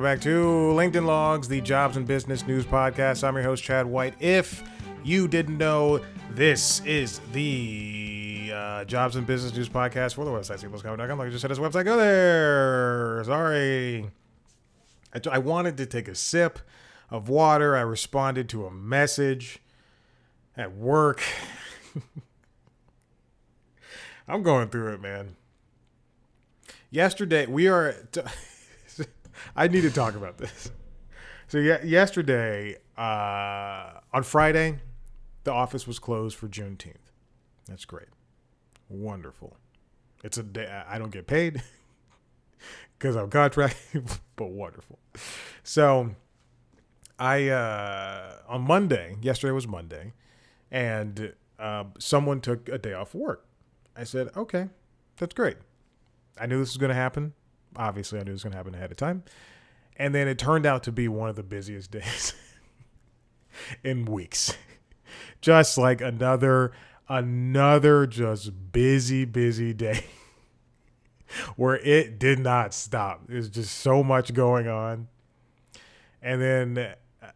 back to LinkedIn Logs, the jobs and business news podcast. I'm your host, Chad White. If you didn't know, this is the jobs and business news podcast for the website, cblscout.com. Like I just said, his website, go there. Sorry. I wanted to take a sip of water. I responded to a message at work. I'm going through it, man. Yesterday, I need to talk about this. So yesterday, on Friday, the office was closed for Juneteenth. That's great. Wonderful. It's a day I don't get paid because I'm contracted, but wonderful. So on Monday, yesterday was Monday, and someone took a day off work. I said, okay, that's great. I knew this was going to happen. Obviously, I knew it was going to happen ahead of time. And then it turned out to be one of the busiest days in weeks. Just like another just busy day where it did not stop. There's just so much going on. And then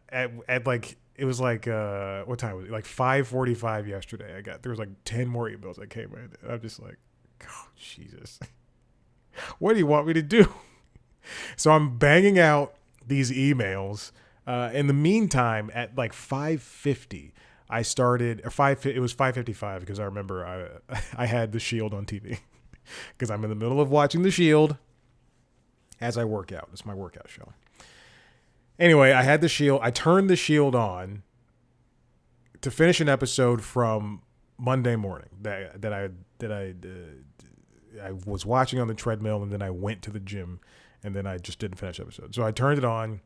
at like, it was like, what time was it? Like 5:45 yesterday. There was like 10 more emails that came in. And I'm just like, oh, Jesus. What do you want me to do? So I'm banging out these emails. In the meantime, at like 5:50, I started. It was 5:55 because I remember I had The Shield on TV because I'm in the middle of watching The Shield as I work out. It's my workout show. Anyway, I had The Shield. I turned The Shield on to finish an episode from Monday morning that I was watching on the treadmill, and then I went to the gym, and then I just didn't finish the episode. So I turned it on,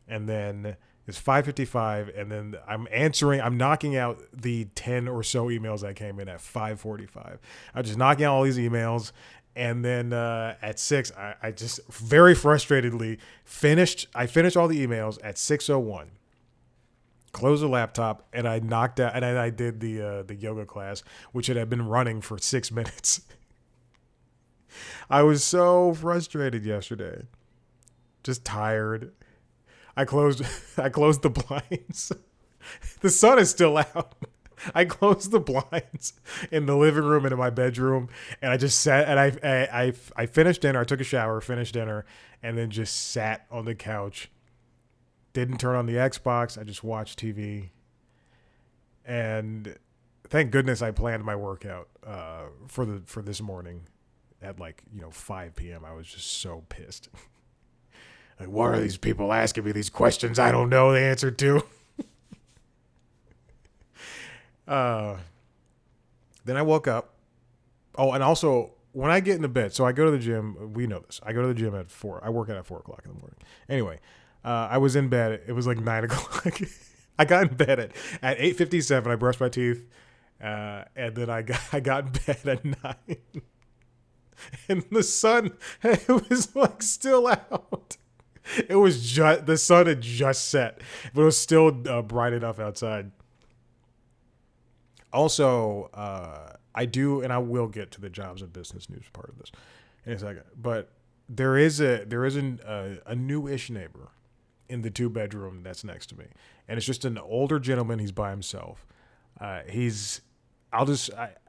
and then it's 5:55, and then I'm knocking out the 10 or so emails that came in at 5:45. I'm just knocking out all these emails, and then at 6, I just very frustratedly finished all the emails at 6:01. Closed the laptop, and I knocked out, and I did the yoga class, which had been running for 6 minutes. I was so frustrated yesterday. Just tired. I closed the blinds. The sun is still out. I closed the blinds in the living room and in my bedroom, and I just sat, and I finished dinner. I took a shower, finished dinner, and then just sat on the couch. Didn't turn on the Xbox. I just watched TV. And thank goodness I planned my workout for this morning. At 5 p.m. I was just so pissed. Like, why are these people asking me these questions I don't know the answer to? Then I woke up. Oh, and also when I get into bed, so I go to the gym. We know this. I go to the gym at 4. I work out at 4 o'clock in the morning. Anyway, I was in bed. It was like 9 o'clock. I got in bed at 8:57. I brushed my teeth, and then I got in bed at 9. And the sun, it was like still out. It was just, the sun had just set, but it was still bright enough outside. Also, I do, and I will get to the jobs and business news part of this in a second. But there is a new-ish neighbor in the 2-bedroom that's next to me, and it's just an older gentleman. He's by himself.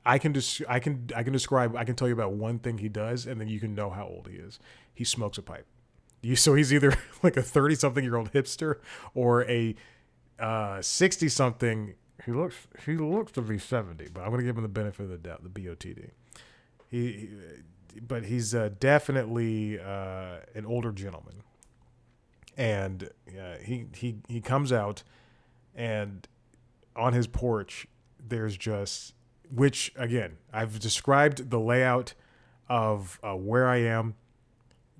I can describe. I can tell you about one thing he does, and then you can know how old he is. He smokes a pipe. So he's either like a 30-something-year-old hipster or a 60-something. He looks to be 70, but I'm gonna give him the benefit of the doubt. The BOTD. But he's definitely an older gentleman, and he comes out, and on his porch there's just, which again, I've described the layout of where I am.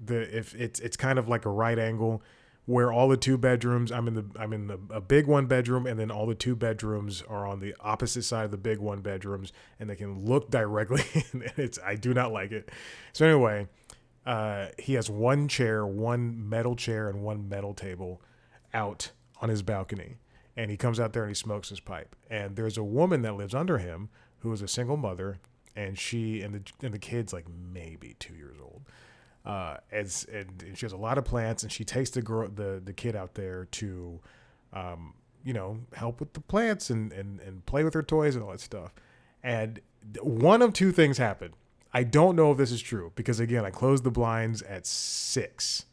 If it's kind of like a right angle where all the 2 bedrooms, I'm in a big 1 bedroom, and then all the 2 bedrooms are on the opposite side of the big 1 bedrooms, and they can look directly. I do not like it. So anyway, he has 1 chair, 1 metal chair, and 1 metal table out on his balcony. And he comes out there and he smokes his pipe. And there's a woman that lives under him who is a single mother, and she and the kid's like maybe 2 years old. And she has a lot of plants, and she takes the kid out there to, help with the plants and play with her toys and all that stuff. And one of two things happened. I don't know if this is true because again, I closed the blinds at 6.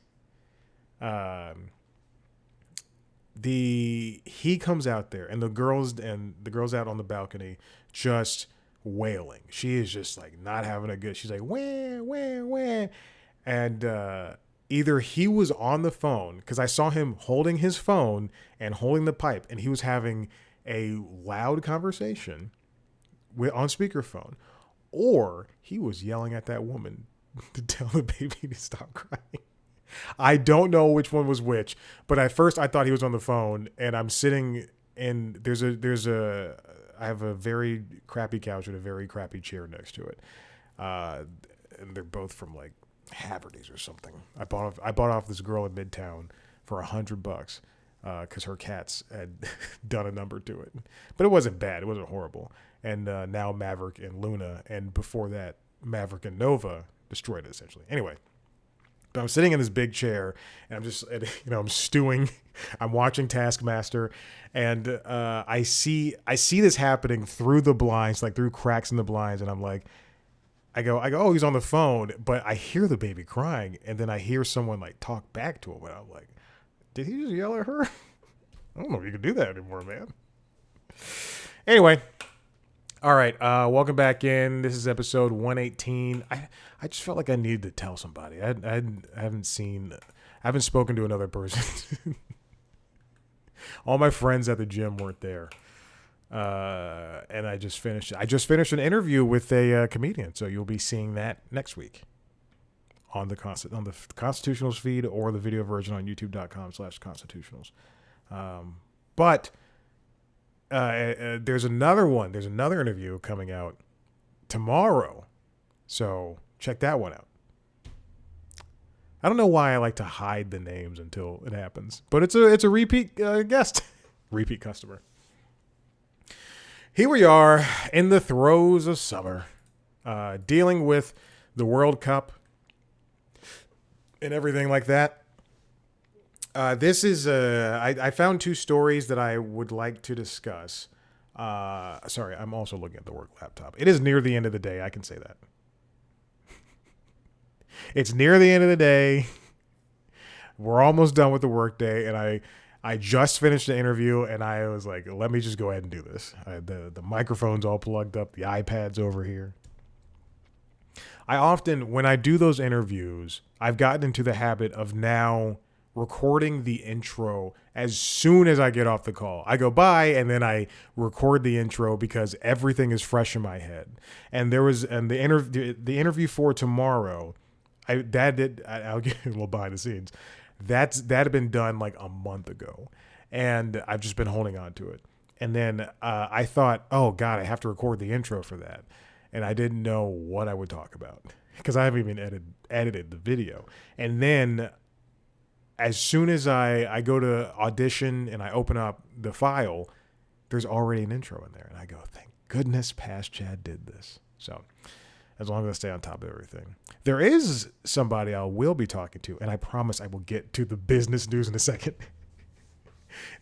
He comes out there and the girls out on the balcony just wailing. She is just like not having a good. She's like wah wah wah, and either he was on the phone because I saw him holding his phone and holding the pipe, and he was having a loud conversation on speakerphone, or he was yelling at that woman to tell the baby to stop crying. I don't know which one was which, but at first I thought he was on the phone, and I'm sitting in I have a very crappy couch with a very crappy chair next to it. And they're both from like Haverty's or something. I bought off this girl in Midtown for $100 because her cats had done a number to it, but it wasn't bad. It wasn't horrible. And now Maverick and Luna, and before that Maverick and Nova destroyed it essentially. Anyway. But I'm sitting in this big chair, and I'm just, I'm stewing. I'm watching Taskmaster, and I see this happening through the blinds, like through cracks in the blinds, and I'm like, I go, oh, he's on the phone, but I hear the baby crying, and then I hear someone like talk back to him, and I'm like, did he just yell at her? I don't know if you can do that anymore, man. Anyway. All right, welcome back in. This is episode 118. I just felt like I needed to tell somebody. I haven't spoken to another person. All my friends at the gym weren't there, and I just finished an interview with a comedian. So you'll be seeing that next week on the Constitutionals feed or the video version on YouTube.com/Constitutionals. But. There's another one. There's another interview coming out tomorrow, so check that one out. I don't know why I like to hide the names until it happens, but it's a repeat guest, repeat customer. Here we are in the throes of summer, dealing with the World Cup and everything like that. This is I found 2 stories that I would like to discuss. Sorry, I'm also looking at the work laptop. It is near the end of the day. I can say that. It's near the end of the day. We're almost done with the work day, and I just finished the interview, and I was like, let me just go ahead and do this. The microphone's all plugged up. The iPad's over here. I often, when I do those interviews, I've gotten into the habit of now recording the intro as soon as I get off the call. I go bye, and then I record the intro because everything is fresh in my head. And the interview for tomorrow, I'll get a little behind the scenes. That had been done like a month ago, and I've just been holding on to it. And then I thought, oh God, I have to record the intro for that, and I didn't know what I would talk about because I haven't even edited the video. And then as soon as I go to audition and I open up the file, there's already an intro in there. And I go, thank goodness Past Chad did this. So as long as I stay on top of everything. There is somebody I will be talking to, and I promise I will get to the business news in a second.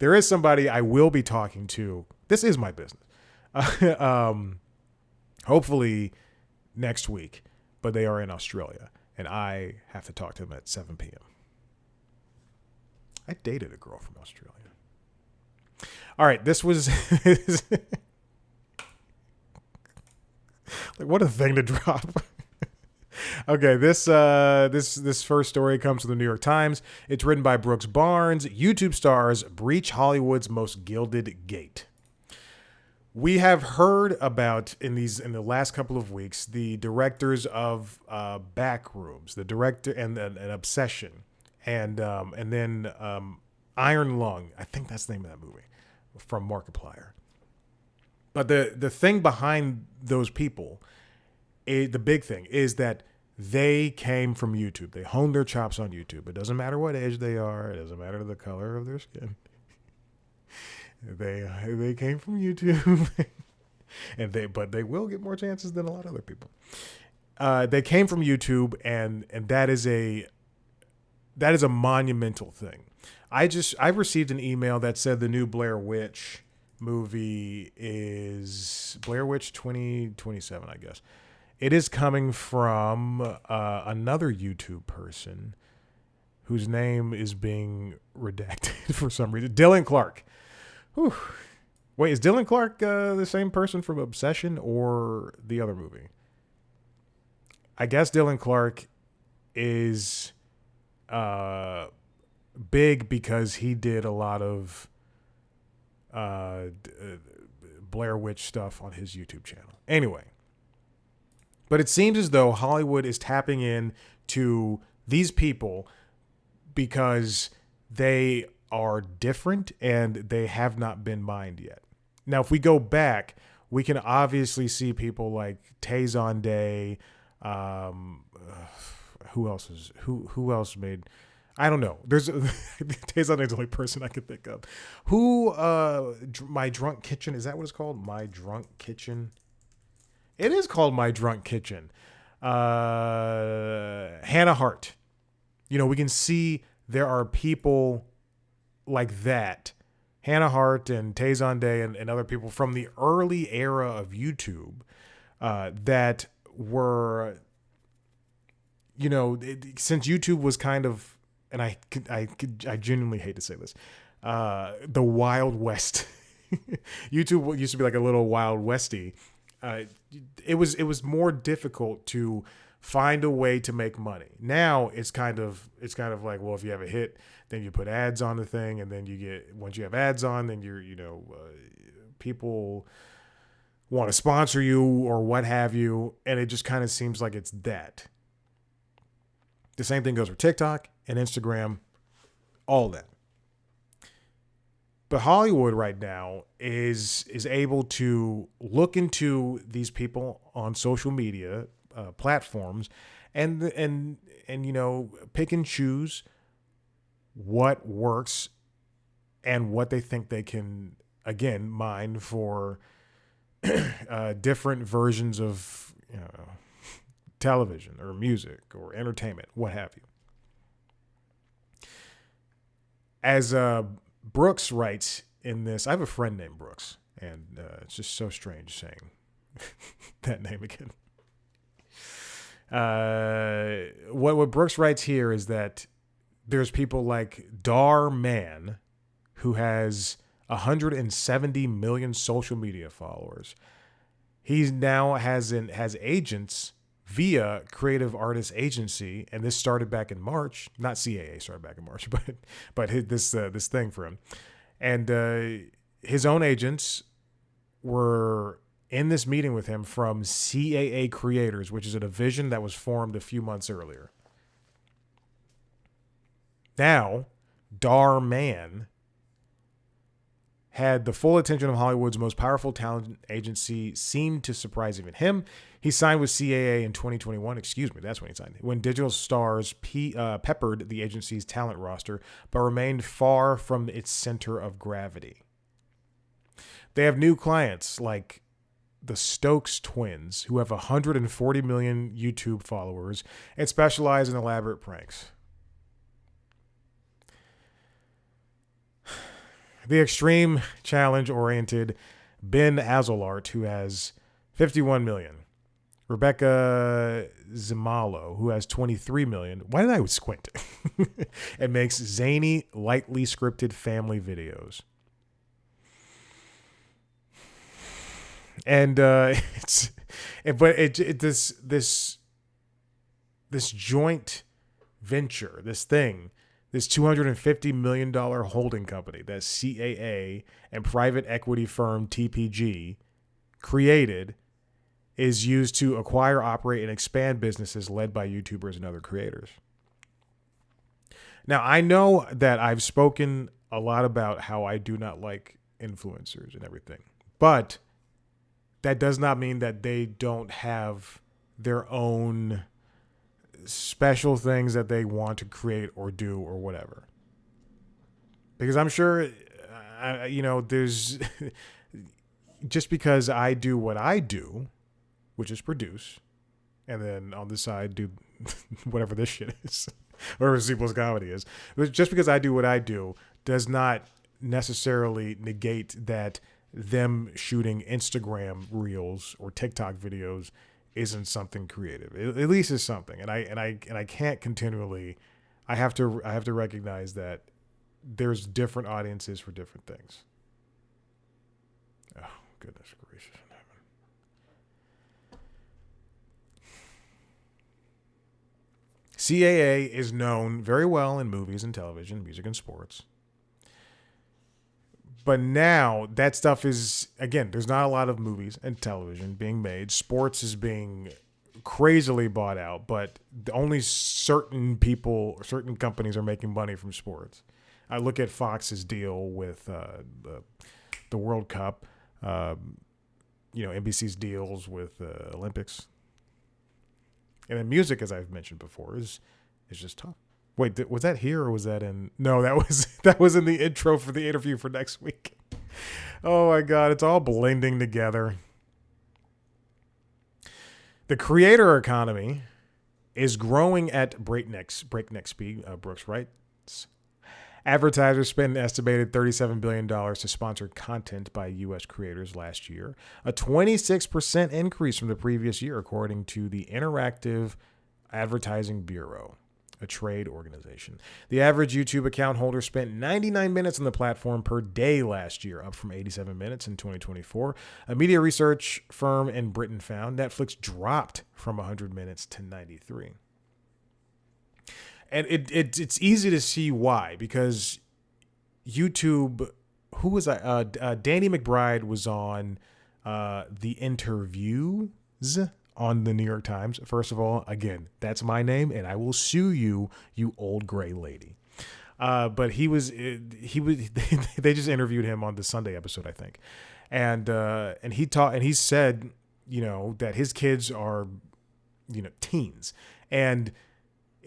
There is somebody I will be talking to. This is my business. Hopefully next week, but they are in Australia, and I have to talk to them at 7 p.m. I dated a girl from Australia. All right, this was like, what a thing to drop. Okay, this first story comes from the New York Times. It's written by Brooks Barnes. YouTube stars breach Hollywood's most gilded gate. We have heard about in the last couple of weeks the directors of Backrooms, the director and Obsession. And then Iron Lung, I think that's the name of that movie, from Markiplier. But the thing behind those people, the big thing, is that they came from YouTube. They honed their chops on YouTube. It doesn't matter what age they are. It doesn't matter the color of their skin. They came from YouTube, but they will get more chances than a lot of other people. They came from YouTube, and that is a monumental thing. I received an email that said the new Blair Witch movie is Blair Witch 2027, I guess. It is coming from another YouTube person whose name is being redacted for some reason. Dylan Clark. Whew. Wait, is Dylan Clark the same person from Obsession or the other movie? I guess Dylan Clark is big because he did a lot of Blair Witch stuff on his YouTube channel. Anyway, but it seems as though Hollywood is tapping in to these people because they are different and they have not been mined yet. Now, if we go back, we can obviously see people like Tazon Day. Who else made? I don't know. There's Tazon Day's the only person I could think of. My Drunk Kitchen, is that what it's called? My Drunk Kitchen. It is called My Drunk Kitchen. Hannah Hart. We can see there are people like that. Hannah Hart and Tazon Day and other people from the early era of YouTube that were, since YouTube was kind of, and I genuinely hate to say this, the Wild West. YouTube used to be like a little Wild Westy. It was more difficult to find a way to make money. Now it's kind of like, well, if you have a hit, then you put ads on the thing, and then once you have ads on, then people want to sponsor you or what have you, and it just kind of seems like it's that. The same thing goes for TikTok and Instagram, all that. But Hollywood right now is able to look into these people on social media platforms and pick and choose what works and what they think they can, again, mine for different versions of television or music or entertainment, what have you. As Brooks writes in this, I have a friend named Brooks, and it's just so strange saying that name again. What Brooks writes here is that there's people like Dar Man, who has 170 million social media followers. He now has agents via Creative Artists Agency, and this started back in March. Not CAA started back in March, but this thing for him, and his own agents were in this meeting with him from CAA Creators, which is a division that was formed a few months earlier. Now, Dar Man had the full attention of Hollywood's most powerful talent agency, seemed to surprise even him. He signed with CAA in 2021. Excuse me, that's when he signed. When digital stars peppered the agency's talent roster, but remained far from its center of gravity. They have new clients like the Stokes twins, who have 140 million YouTube followers and specialize in elaborate pranks. The extreme challenge-oriented Ben Azolart, who has 51 million. Rebecca Zimalo, who has 23 million. Why did I squint? And makes zany, lightly scripted family videos. And this joint venture, this $250 million holding company that CAA and private equity firm TPG created is used to acquire, operate, and expand businesses led by YouTubers and other creators. Now, I know that I've spoken a lot about how I do not like influencers and everything, but that does not mean that they don't have their own special things that they want to create or do or whatever. Because I'm sure, there's just because I do what I do, which is produce, and then on the side do whatever this shit is, whatever C plus comedy is. But just because I do what I do does not necessarily negate that them shooting Instagram reels or TikTok videos isn't something creative. At least it's something, and I can't continually. I have to recognize that there's different audiences for different things. Oh, goodness gracious. CAA is known very well in movies and television, music and sports. But now that stuff is, again, there's not a lot of movies and television being made. Sports is being crazily bought out, but only certain people, certain companies are making money from sports. I look at Fox's deal with the World Cup, NBC's deals with Olympics. And then music, as I've mentioned before, is just tough. Wait, was that here or was that in? No, that was in the intro for the interview for next week. Oh my God, it's all blending together. The creator economy is growing at breakneck speed. Brooks writes. Advertisers spent an estimated $37 billion to sponsor content by U.S. creators last year, a 26% increase from the previous year, according to the Interactive Advertising Bureau, a trade organization. The average YouTube account holder spent 99 minutes on the platform per day last year, up from 87 minutes in 2024. A media research firm in Britain found Netflix dropped from 100 minutes to 93. And it's easy to see why, because YouTube, who was I? Danny McBride was on The Interviews on the New York Times. First of all, again, that's my name, and I will sue you, you old gray lady. But he was they just interviewed him on the Sunday episode, I think, and he said, that his kids are, teens, and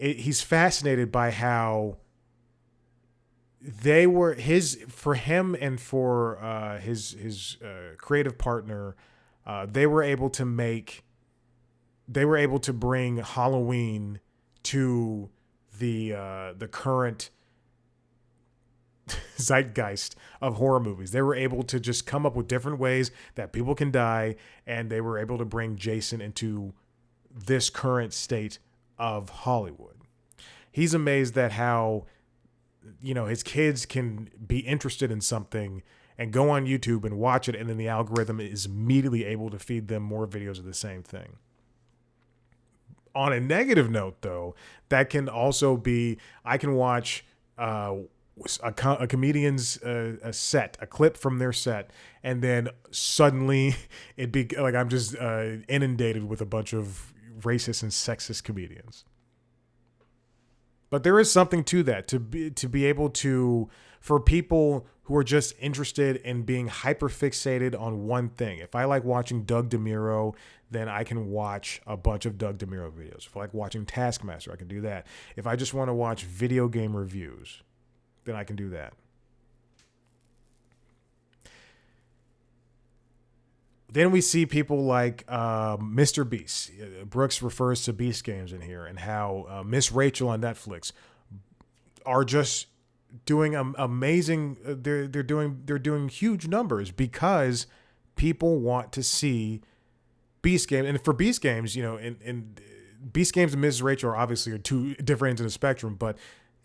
he's fascinated by how they were for him and for his creative partner. They were able to bring Halloween to the current zeitgeist of horror movies. They were able to just come up with different ways that people can die, and they were able to bring Jason into this current state of Hollywood. He's amazed at how, his kids can be interested in something and go on YouTube and watch it, and then the algorithm is immediately able to feed them more videos of the same thing. On a negative note, though, that can also be, I can watch a comedian's a clip from their set, and then suddenly it'd be like I'm just inundated with a bunch of racist and sexist comedians. But there is something to that, to be able to, for people who are just interested in being hyperfixated on one thing. If I like watching Doug DeMuro, then I can watch a bunch of Doug DeMuro videos. If I like watching Taskmaster, I can do that. If I just want to watch video game reviews, then I can do that. Then we see people like Mr. Beast. Brooks refers to Beast Games in here, and how Miss Rachel on Netflix are just doing amazing. They're doing huge numbers because people want to see Beast Games. And for Beast Games, and Beast Games and Miss Rachel are obviously two different ends of the spectrum, but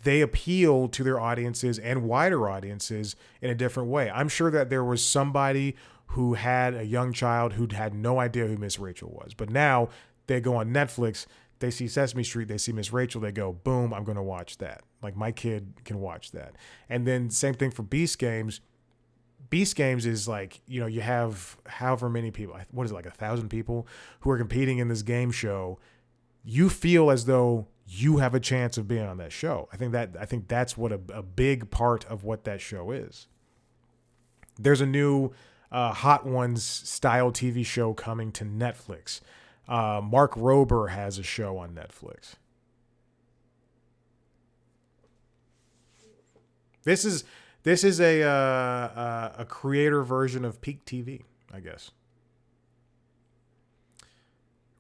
they appeal to their audiences and wider audiences in a different way. I'm sure that there was somebody who had a young child who had no idea who Miss Rachel was. But now they go on Netflix, they see Sesame Street, they see Miss Rachel, they go, boom, I'm going to watch that. Like, my kid can watch that. And then same thing for Beast Games. Beast Games is like, you have however many people, what is it, like 1,000 people who are competing in this game show. You feel as though you have a chance of being on that show. I think that's what a big part of what that show is. There's a new Hot Ones style TV show coming to Netflix. Mark Rober has a show on Netflix. This is a creator version of Peak TV, I guess.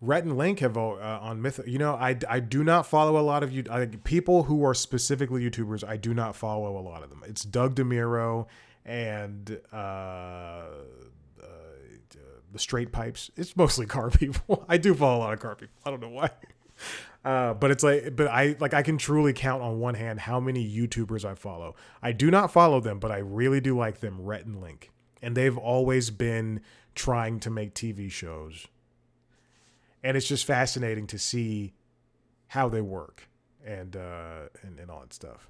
Rhett and Link have on Myth. I do not follow a lot of people who are specifically YouTubers. I do not follow a lot of them. It's Doug DeMiro and the Straight Pipes. It's mostly car people. I do follow a lot of car people. I don't know why. But I can truly count on one hand how many YouTubers I follow. I do not follow them, but I really do like them, Rhett and Link. And they've always been trying to make TV shows. And it's just fascinating to see how they work and all that stuff.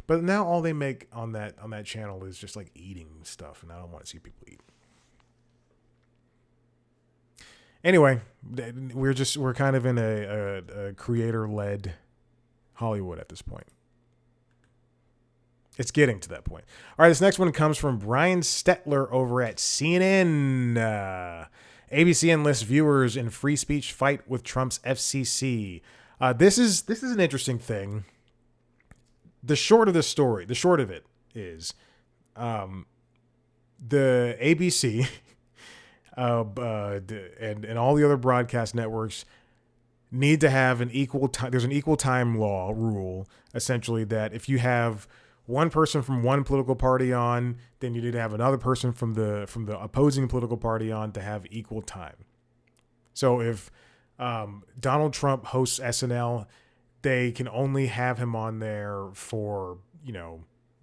But now all they make on that channel is just like eating stuff, and I don't want to see people eat. Anyway, we're kind of in a creator-led Hollywood at this point. It's getting to that point. All right, this next one comes from Brian Stetler over at CNN. ABC enlists viewers in free speech fight with Trump's FCC. This is an interesting thing. The short of it is, the ABC and all the other broadcast networks need to have an equal time. There's an equal time law rule, essentially, that if you have one person from one political party on, then you need to have another person from the opposing political party on to have equal time. So if Donald Trump hosts SNL, they can only have him on there for,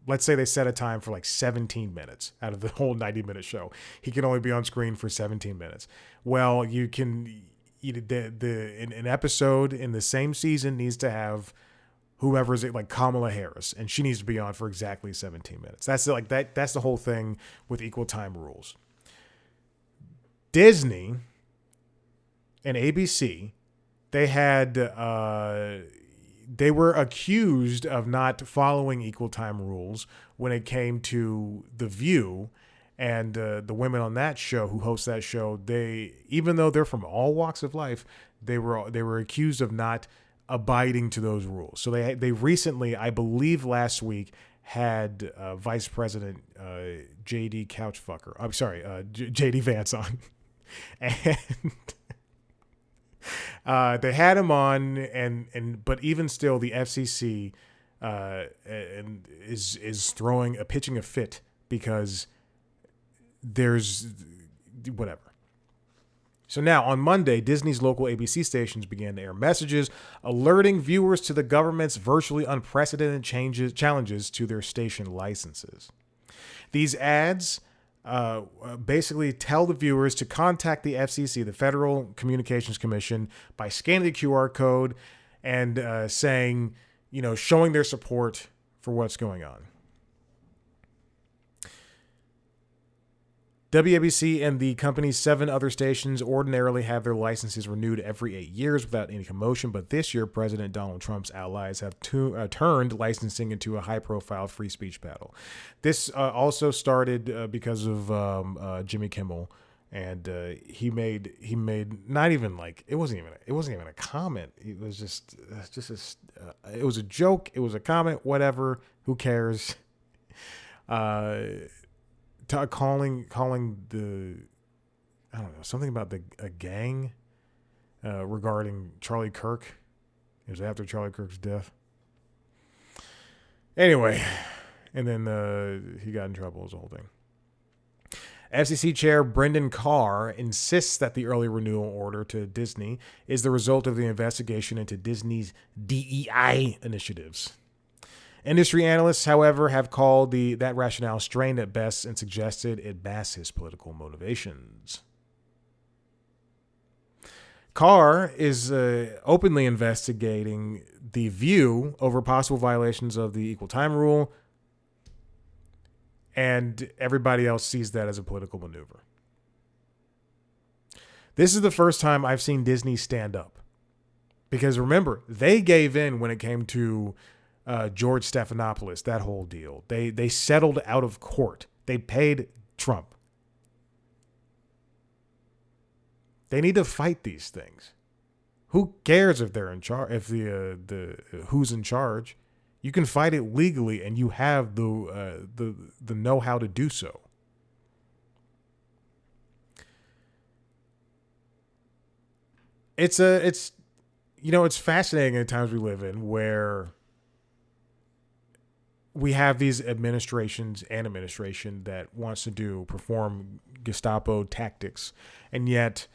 let's say they set a time for like 17 minutes out of the whole 90-minute show. He can only be on screen for 17 minutes. Well, you can an episode in the same season needs to have whoever's it, like Kamala Harris, and she needs to be on for exactly 17 minutes. That's the whole thing with equal time rules. Disney and ABC, they were accused of not following equal time rules when it came to The View, and the women on that show who host that show, even though they're from all walks of life, they were accused of not abiding to those rules. So they recently, I believe last week, had Vice President JD Couchfucker. I'm sorry, JD Vance on, and they had him on, but even still, the FCC is pitching a fit because there's whatever. So now, on Monday, Disney's local ABC stations began to air messages alerting viewers to the government's virtually unprecedented challenges to their station licenses. These ads basically tell the viewers to contact the FCC, the Federal Communications Commission, by scanning the QR code and saying, showing their support for what's going on. WABC and the company's 7 other stations ordinarily have their licenses renewed every 8 years without any commotion, but this year, President Donald Trump's allies have turned licensing into a high-profile free speech battle. This also started because of Jimmy Kimmel, and he made not even like it wasn't even a comment. It was just it was a joke. It was a comment. Whatever. Who cares? Calling the, I don't know, something about a gang regarding Charlie Kirk. It was after Charlie Kirk's death. Anyway, and then he got in trouble. As the whole thing. FCC Chair Brendan Carr insists that the early renewal order to Disney is the result of the investigation into Disney's DEI initiatives. Industry analysts, however, have called that rationale strained at best and suggested it masks his political motivations. Carr is openly investigating The View over possible violations of the equal time rule, and everybody else sees that as a political maneuver. This is the first time I've seen Disney stand up. Because remember, they gave in when it came to George Stephanopoulos, that whole deal. They settled out of court. They paid Trump. They need to fight these things. Who cares if they're in charge? If the who's in charge? You can fight it legally, and you have the know-how to do so. it's it's fascinating in the times we live in where we have these administration that wants to perform Gestapo tactics, and yet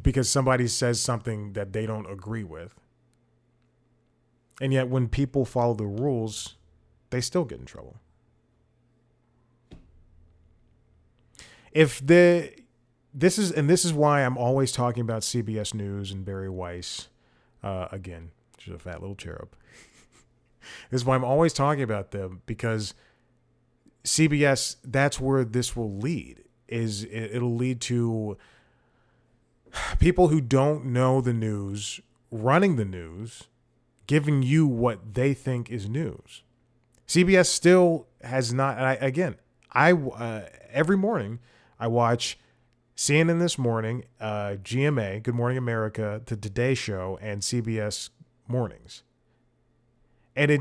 because somebody says something that they don't agree with, and yet when people follow the rules, they still get in trouble. If the this is why I'm always talking about CBS News and Barry Weiss, again, she's a fat little cherub. This is why I'm always talking about them, because CBS, that's where this will lead. It'll lead to people who don't know the news running the news, giving you what they think is news. CBS still has not. I every morning I watch CNN This Morning, GMA, Good Morning America, the Today Show, and CBS Mornings. And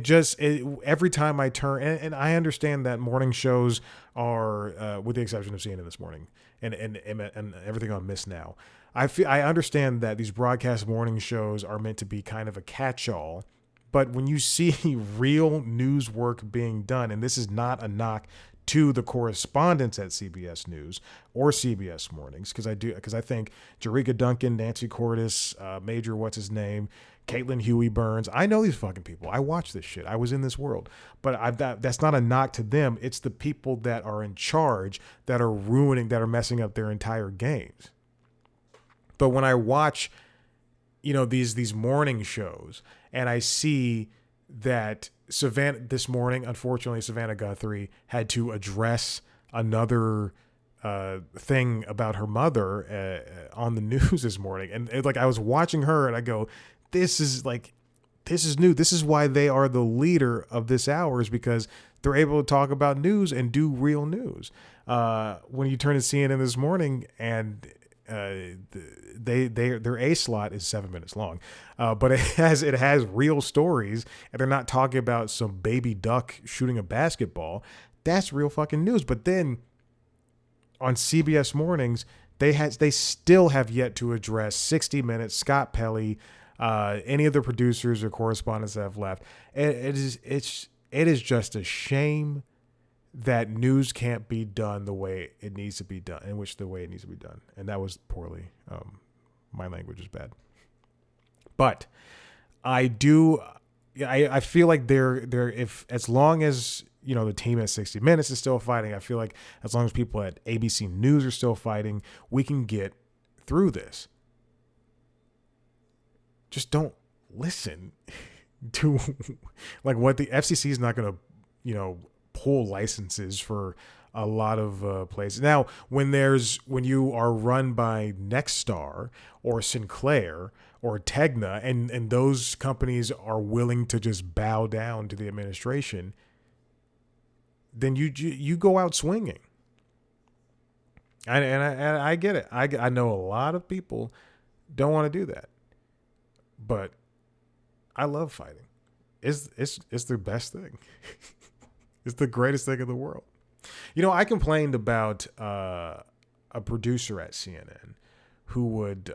every time I turn, and I understand that morning shows are, with the exception of CNN This Morning and everything on Miss Now, I understand that these broadcast morning shows are meant to be kind of a catch-all. But when you see real news work being done, and this is not a knock to the correspondents at CBS News or CBS Mornings, because I think Jerika Duncan, Nancy Cordes, Major what's his name, Caitlin Huey Burns, I know these fucking people. I watch this shit. I was in this world. But that's not a knock to them. It's the people that are in charge that are messing up their entire games. But when I watch, these morning shows, and I see that this morning, unfortunately, Savannah Guthrie had to address another thing about her mother on the news this morning. And I was watching her and I go, this is new. This is why they are the leader of this hour, is because they're able to talk about news and do real news. When you turn to CNN This Morning, and their A slot is 7 minutes long, but it has real stories, and they're not talking about some baby duck shooting a basketball. That's real fucking news. But then on CBS Mornings, they still have yet to address 60 Minutes, Scott Pelley, any of the producers or correspondents that have left. It is just a shame that news can't be done the way it needs to be done, and that was poorly. My language is bad, but I feel like if as long as the team at 60 Minutes is still fighting, I feel like as long as people at ABC News are still fighting, we can get through this. Just don't listen to what the FCC is not going to pull licenses for a lot of places. Now, when you are run by Nexstar or Sinclair or Tegna, and those companies are willing to just bow down to the administration, then you go out swinging. And I get it. I know a lot of people don't want to do that, but I love fighting. It's the best thing. It's the greatest thing in the world. I complained about a producer at CNN who would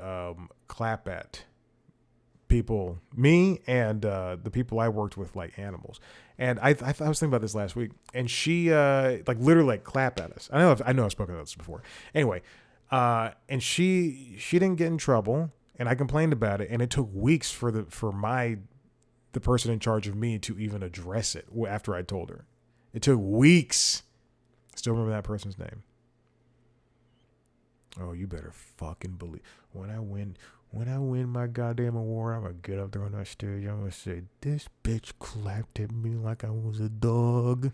clap at people, me and the people I worked with, like animals. And I was thinking about this last week, and she literally clap at us. I know I've spoken about this before. Anyway, and she didn't get in trouble, and I complained about it, and it took weeks for the person in charge of me to even address it after I told her. It took weeks. Still remember that person's name. Oh, you better fucking believe. When I win my goddamn award, I'm gonna get up there on that stage. I'm gonna say, this bitch clapped at me like I was a dog.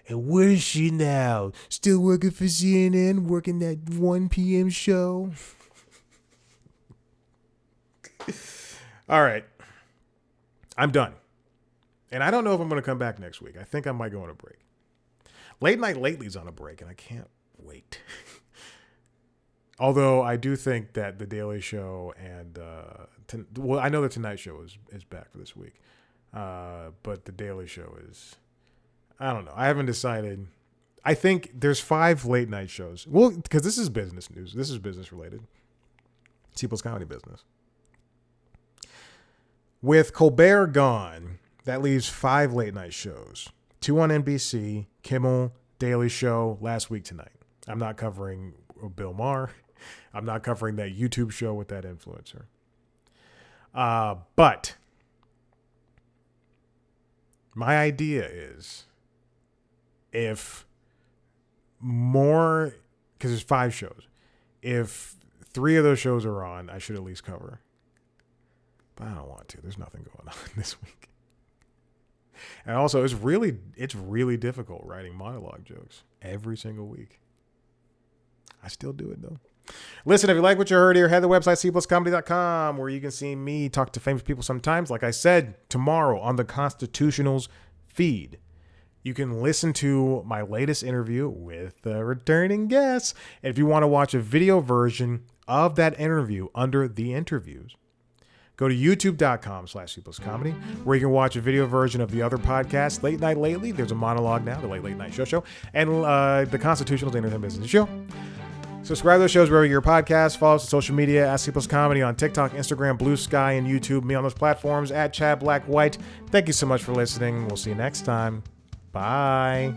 And where is she now? Still working for CNN, working that 1 p.m. show? All right. I'm done. And I don't know if I'm going to come back next week. I think I might go on a break. Late Night Lately's on a break, and I can't wait. Although I do think that The Daily Show and I know the Tonight Show is back for this week, but The Daily Show is, I don't know. I haven't decided I think there's 5 late night shows. Well, because this is business news. This is business related. C plus comedy business. With Colbert gone, that leaves 5 late night shows. 2 on NBC, Kimmel, Daily Show, Last Week Tonight. I'm not covering Bill Maher. I'm not covering that YouTube show with that influencer. But my idea is if more, because there's 5 shows, if 3 of those shows are on, I should at least cover. But I don't want to. There's nothing going on this week. And also, it's really difficult writing monologue jokes every single week. I still do it, though. Listen, if you like what you heard here, head to the website cpluscomedy.com, where you can see me talk to famous people sometimes. Like I said, tomorrow on the Constitutionals feed, you can listen to my latest interview with the returning guests. And if you want to watch a video version of that interview under the interviews, go to youtube.com/cpluscomedy, where you can watch a video version of the other podcast, Late Night Lately. There's a monologue now, the Late Night Show, and the Constitutionals Entertainment Business Show. Subscribe to those shows wherever your podcast. Follow us on social media at @C+Comedy on TikTok, Instagram, Blue Sky, and YouTube. Me on those platforms at Chad Black White. Thank you so much for listening. We'll see you next time. Bye.